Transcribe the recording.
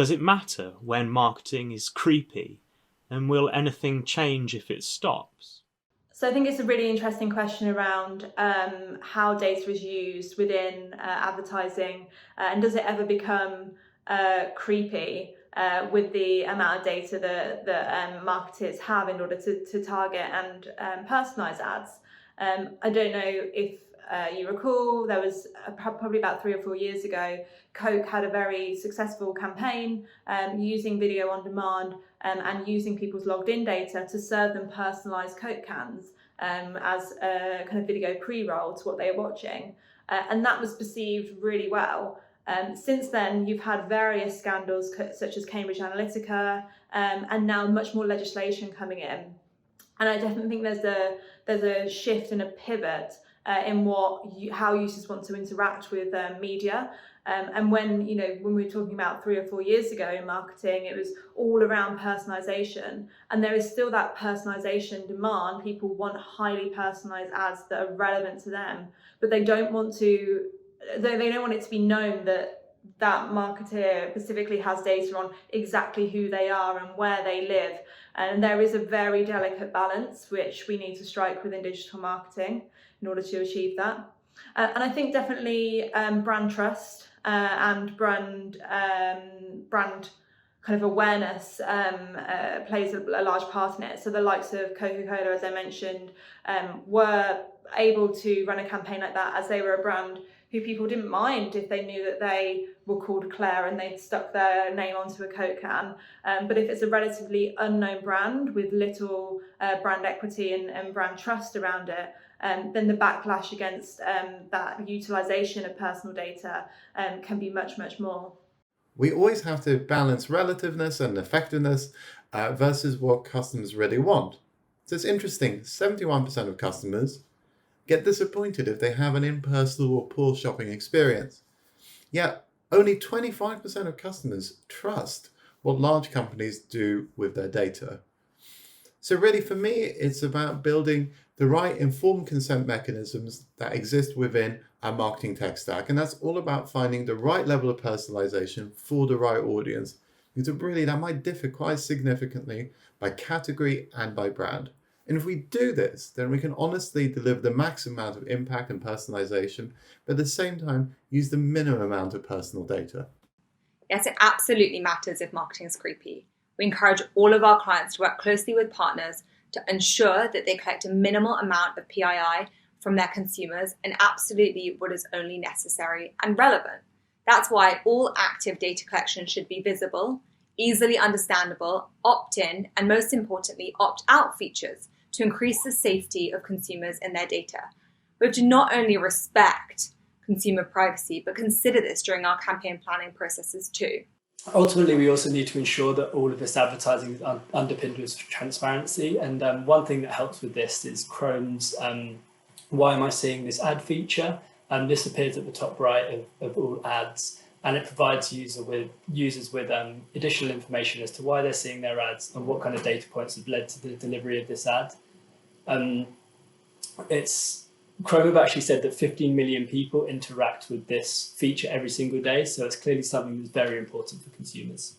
Does it matter when marketing is creepy? And will anything change if it stops? So I think it's a really interesting question around how data is used within advertising, and does it ever become creepy with the amount of data that marketers have in order to target and personalize ads. I don't know if you recall, there was probably about 3 or 4 years ago, Coke had a very successful campaign using video on demand and using people's logged in data to serve them personalised Coke cans as a kind of video pre-roll to what they were watching. And that was perceived really well. Since then, you've had various scandals such as Cambridge Analytica and now much more legislation coming in. And I definitely think there's a shift and a pivot in how users want to interact with media. And when we were talking about 3 or 4 years ago in marketing, it was all around personalization, and there is still that personalization demand. People want highly personalized ads that are relevant to them, but they don't want it to be known that marketer specifically has data on exactly who they are and where they live. And there is a very delicate balance which we need to strike within digital marketing in order to achieve that. And I think definitely brand trust and brand kind of awareness plays a large part in it. So the likes of Coca-Cola, as I mentioned, were able to run a campaign like that as they were a brand who people didn't mind if they knew that they were called Claire and they'd stuck their name onto a Coke can. But if it's a relatively unknown brand with little brand equity and brand trust around it, then the backlash against that utilisation of personal data can be much, much more. We always have to balance relativeness and effectiveness versus what customers really want. So it's interesting, 71% of customers get disappointed if they have an impersonal or poor shopping experience. Yet only 25% of customers trust what large companies do with their data. So really for me, it's about building the right informed consent mechanisms that exist within our marketing tech stack. And that's all about finding the right level of personalization for the right audience. Because really that might differ quite significantly by category and by brand. And if we do this, then we can honestly deliver the maximum amount of impact and personalization, but at the same time, use the minimum amount of personal data. Yes, it absolutely matters if marketing is creepy. We encourage all of our clients to work closely with partners to ensure that they collect a minimal amount of PII from their consumers and absolutely what is only necessary and relevant. That's why all active data collection should be visible, easily understandable, opt-in, and most importantly, opt-out features to increase the safety of consumers and their data. We have to not only respect consumer privacy, but consider this during our campaign planning processes too. Ultimately, we also need to ensure that all of this advertising is underpinned with transparency. And one thing that helps with this is Chrome's Why Am I Seeing This Ad feature. This appears at the top right of all ads, and it provides users with additional information as to why they're seeing their ads and what kind of data points have led to the delivery of this ad. Chrome have actually said that 15 million people interact with this feature every single day, so it's clearly something that's very important for consumers.